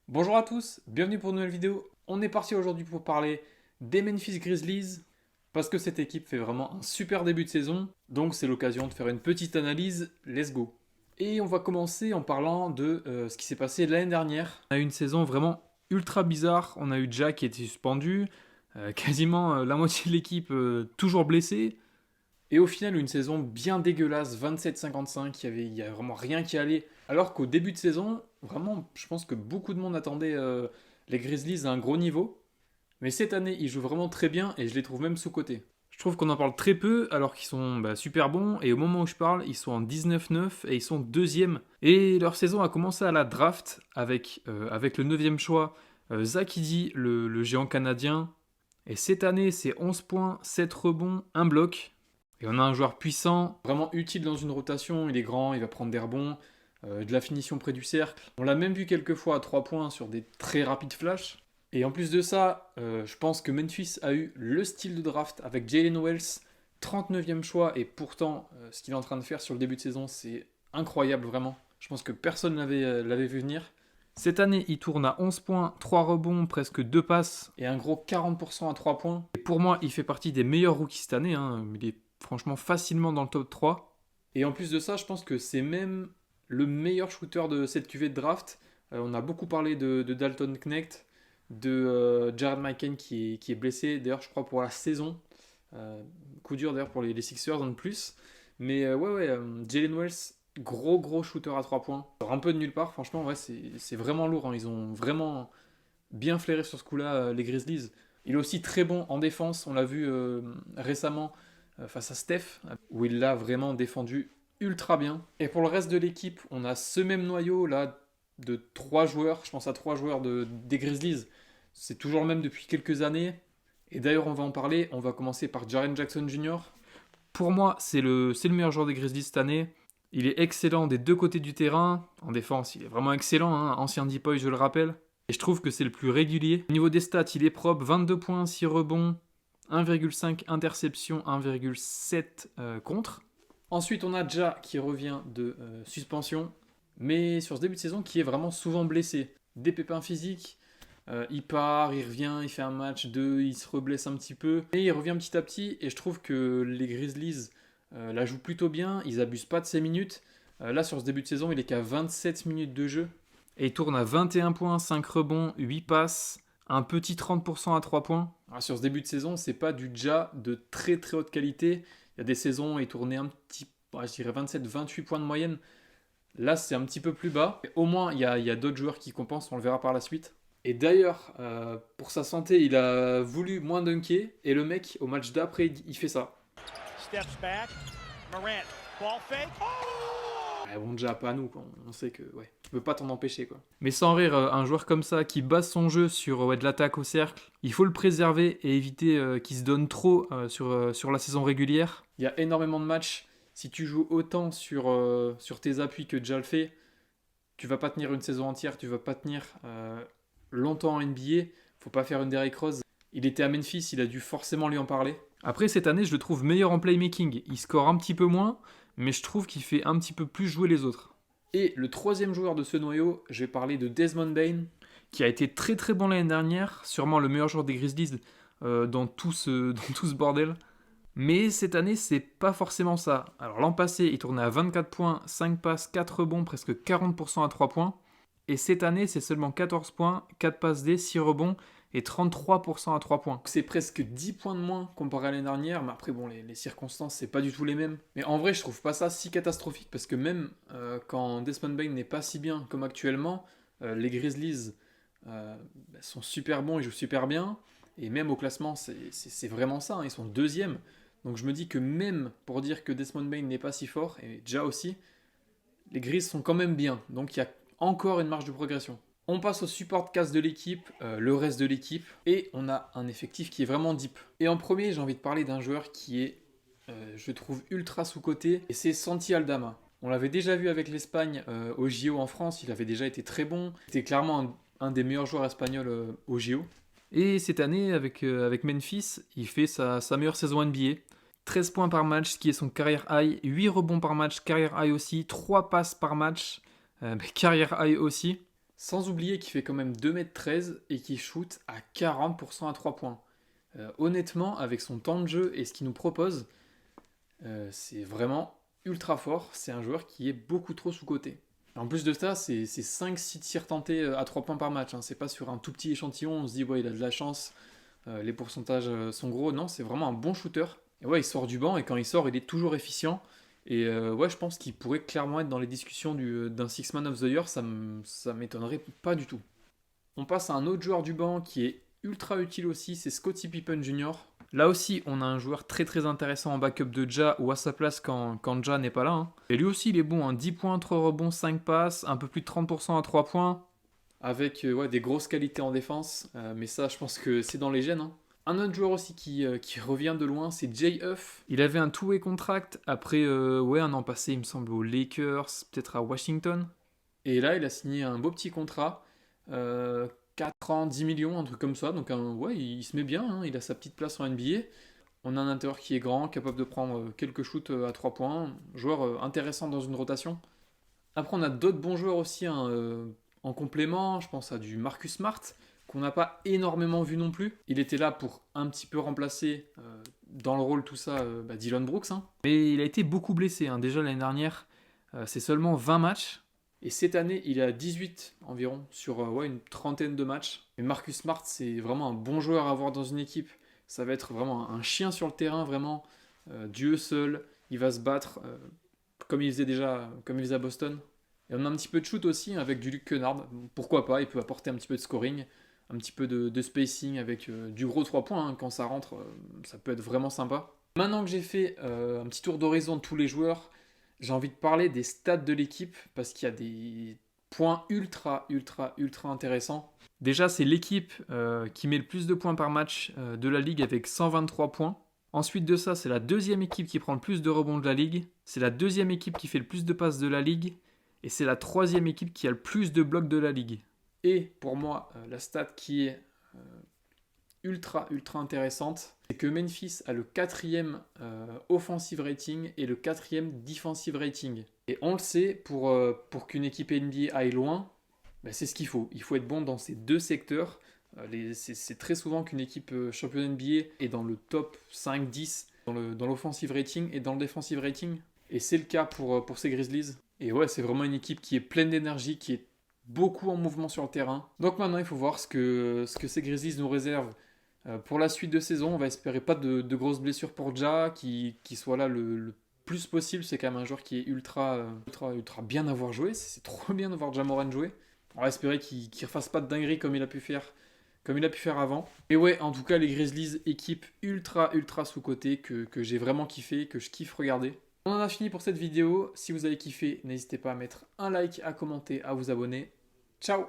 Bonjour à tous, bienvenue pour une nouvelle vidéo. On est parti aujourd'hui pour parler des Memphis Grizzlies parce que cette équipe fait vraiment un super début de saison. Donc c'est l'occasion de faire une petite analyse. Let's go. Et on va commencer en parlant de ce qui s'est passé l'année dernière. On a eu une saison vraiment ultra bizarre. On a eu Jack qui était suspendu, quasiment la moitié de l'équipe toujours blessée. Et au final, une saison bien dégueulasse, 27-55, il y a vraiment rien qui allait. Alors qu'au début de saison, vraiment, je pense que beaucoup de monde attendait les Grizzlies à un gros niveau. Mais cette année, ils jouent vraiment très bien et je les trouve même sous-cotés. Je trouve qu'on en parle très peu alors qu'ils sont super bons. Et au moment où je parle, ils sont en 19-9 et ils sont deuxième. Et leur saison a commencé à la draft avec le neuvième choix, Zach Edey, le géant canadien. Et cette année, c'est 11 points, 7 rebonds, 1 bloc. Et on a un joueur puissant, vraiment utile dans une rotation. Il est grand, il va prendre des rebonds, de la finition près du cercle. On l'a même vu quelques fois à 3 points sur des très rapides flashs. Et en plus de ça, je pense que Memphis a eu le style de draft avec Jalen Wells, 39e choix. Et pourtant, ce qu'il est en train de faire sur le début de saison, c'est incroyable vraiment. Je pense que personne l'avait vu venir. Cette année, il tourne à 11 points, 3 rebonds, presque 2 passes et un gros 40% à 3 points. Et pour moi, il fait partie des meilleurs rookies cette année. Il est franchement facilement dans le top 3. Et en plus de ça, je pense que c'est même le meilleur shooter de cette cuvée de draft. On a beaucoup parlé de Dalton Knecht, de Jared McCain qui est blessé, d'ailleurs, je crois, pour la saison. Coup dur d'ailleurs pour les Sixers en plus. Mais Jalen Wells, gros shooter à 3 points. Alors, un peu de nulle part, franchement, ouais, c'est vraiment lourd. Ils ont vraiment bien flairé sur ce coup-là, les Grizzlies. Il est aussi très bon en défense, on l'a vu récemment face à Steph, où il l'a vraiment défendu ultra bien. Et pour le reste de l'équipe, on a ce même noyau là de 3 joueurs, je pense à 3 joueurs des Grizzlies. C'est toujours le même depuis quelques années. Et d'ailleurs, on va en parler. On va commencer par Jaren Jackson Jr. Pour moi, c'est le meilleur joueur des Grizzlies cette année. Il est excellent des deux côtés du terrain. En défense, il est vraiment excellent. Ancien Depoy, je le rappelle. Et je trouve que c'est le plus régulier. Au niveau des stats, il est propre. 22 points, 6 rebonds, 1,5 interception, 1,7 contre. Ensuite, on a Ja qui revient de suspension. Mais sur ce début de saison, qui est vraiment souvent blessé. Des pépins physiques. Il part, il revient, il fait un match, deux, il se reblesse un petit peu. Et il revient petit à petit. Et je trouve que les Grizzlies la jouent plutôt bien. Ils abusent pas de ses minutes. Là, sur ce début de saison, il est qu'à 27 minutes de jeu. Et il tourne à 21 points, 5 rebonds, 8 passes, un petit 30% à 3 points. Alors, sur ce début de saison, c'est pas du Ja de très très haute qualité. Il y a des saisons où il tournait un petit, je dirais 27-28 points de moyenne. Là, c'est un petit peu plus bas. Au moins, il y a d'autres joueurs qui compensent, on le verra par la suite. Et d'ailleurs, pour sa santé, il a voulu moins dunker. Et le mec, au match d'après, il fait ça. Steps back, Morant, ball fake. Ah, bon, déjà pas à nous, quoi. On sait que ouais, tu peux pas t'en empêcher, quoi. Mais sans rire, un joueur comme ça qui base son jeu sur de l'attaque au cercle, il faut le préserver et éviter qu'il se donne trop sur la saison régulière. Il y a énormément de matchs. Si tu joues autant sur tes appuis que déjà le fait, tu vas pas tenir une saison entière, tu vas pas tenir longtemps en NBA. Faut pas faire une Derrick Rose. Il était à Memphis, il a dû forcément lui en parler. Après, cette année, je le trouve meilleur en playmaking. Il score un petit peu moins, mais je trouve qu'il fait un petit peu plus jouer les autres. Et le troisième joueur de ce noyau, je vais parler de Desmond Bain, qui a été très très bon l'année dernière, sûrement le meilleur joueur des Grizzlies dans tout ce bordel. Mais cette année, c'est pas forcément ça. Alors l'an passé, il tournait à 24 points, 5 passes, 4 rebonds, presque 40% à 3 points. Et cette année, c'est seulement 14 points, 4 passes D, 6 rebonds et 33% à 3 points. C'est presque 10 points de moins comparé à l'année dernière, mais après, bon, les circonstances, c'est pas du tout les mêmes. Mais en vrai, je trouve pas ça si catastrophique parce que même quand Desmond Bain n'est pas si bien comme actuellement, les Grizzlies sont super bons, ils jouent super bien. Et même au classement, c'est vraiment ça, ils sont deuxième. Donc je me dis que même pour dire que Desmond Bain n'est pas si fort, et déjà aussi, les Grizzlies sont quand même bien. Donc il y a encore une marge de progression. On passe au support cast de l'équipe, le reste de l'équipe, et on a un effectif qui est vraiment deep. Et en premier, j'ai envie de parler d'un joueur qui est, je trouve, ultra sous-coté, et c'est Santi Aldama. On l'avait déjà vu avec l'Espagne au JO en France, il avait déjà été très bon. C'était clairement un des meilleurs joueurs espagnols au JO. Et cette année, avec Memphis, il fait sa meilleure saison NBA. 13 points par match, ce qui est son carrière high, 8 rebonds par match, carrière high aussi, 3 passes par match, carrière high aussi. Sans oublier qu'il fait quand même 2,13 m et qu'il shoot à 40% à 3 points. Honnêtement, avec son temps de jeu et ce qu'il nous propose, c'est vraiment ultra fort. C'est un joueur qui est beaucoup trop sous-coté. En plus de ça, c'est 5-6 tirs tentés à 3 points par match. Hein. C'est pas sur un tout petit échantillon, on se dit ouais, il a de la chance, les pourcentages sont gros. Non, c'est vraiment un bon shooter. Et ouais, il sort du banc et quand il sort, il est toujours efficient. Et ouais, je pense qu'il pourrait clairement être dans les discussions d'un Six Man of the Year, ça m'étonnerait pas du tout. On passe à un autre joueur du banc qui est ultra utile aussi, c'est Scottie Pippen Jr. Là aussi, on a un joueur très très intéressant en backup de Ja ou à sa place quand Ja n'est pas là. Hein. Et lui aussi, il est bon, hein. 10 points, 3 rebonds, 5 passes, un peu plus de 30% à 3 points. Avec ouais, des grosses qualités en défense, mais ça, je pense que c'est dans les gènes. Hein. Un autre joueur aussi qui revient de loin, c'est Jay Huff. Il avait un two-way contract après ouais, un an passé, il me semble, aux Lakers, peut-être à Washington. Et là, il a signé un beau petit contrat. 4 ans, 10 millions, un truc comme ça. Donc ouais, il se met bien, hein. Il a sa petite place en NBA. On a un intérieur qui est grand, capable de prendre quelques shoots à 3 points. Joueur intéressant dans une rotation. Après, on a d'autres bons joueurs aussi hein, en complément. Je pense à du Marcus Smart, qu'on n'a pas énormément vu non plus. Il était là pour un petit peu remplacer dans le rôle tout ça Dillon Brooks. Hein. Mais il a été beaucoup blessé. Hein. Déjà l'année dernière, c'est seulement 20 matchs. Et cette année, il est à 18 environ sur ouais, une trentaine de matchs. Et Marcus Smart, c'est vraiment un bon joueur à avoir dans une équipe. Ça va être vraiment un chien sur le terrain, vraiment. Dieu seul, il va se battre comme il faisait déjà, comme il faisait à Boston. Et on a un petit peu de shoot aussi avec du Luke Kennard. Pourquoi pas, il peut apporter un petit peu de scoring, un petit peu de spacing avec du gros 3 points. Hein. Quand ça rentre, ça peut être vraiment sympa. Maintenant que j'ai fait un petit tour d'horizon de tous les joueurs, j'ai envie de parler des stats de l'équipe parce qu'il y a des points ultra intéressants. Déjà, c'est l'équipe qui met le plus de points par match de la ligue avec 123 points. Ensuite de ça, c'est la deuxième équipe qui prend le plus de rebonds de la ligue. C'est la deuxième équipe qui fait le plus de passes de la ligue. Et c'est la troisième équipe qui a le plus de blocs de la ligue. Et pour moi, la stat qui est ultra intéressante, c'est que Memphis a le quatrième offensive rating et le quatrième defensive rating. Et on le sait, pour qu'une équipe NBA aille loin, ben c'est ce qu'il faut. Il faut être bon dans ces deux secteurs. C'est très souvent qu'une équipe championne NBA est dans le top 5-10 dans l'offensive rating et dans le defensive rating. Et c'est le cas pour ces Grizzlies. Et ouais, c'est vraiment une équipe qui est pleine d'énergie, qui est beaucoup en mouvement sur le terrain. Donc maintenant, il faut voir ce que ces Grizzlies nous réservent pour la suite de saison. On va espérer pas de grosses blessures pour Ja, qui soit là le plus possible. C'est quand même un joueur qui est ultra bien à voir jouer. C'est trop bien de voir Ja Morant jouer. On va espérer qu'il ne refasse pas de dinguerie comme il a pu faire avant. Et ouais, en tout cas, les Grizzlies, équipe ultra sous-cotée que j'ai vraiment kiffé, que je kiffe regarder. On en a fini pour cette vidéo. Si vous avez kiffé, n'hésitez pas à mettre un like, à commenter, à vous abonner. Ciao!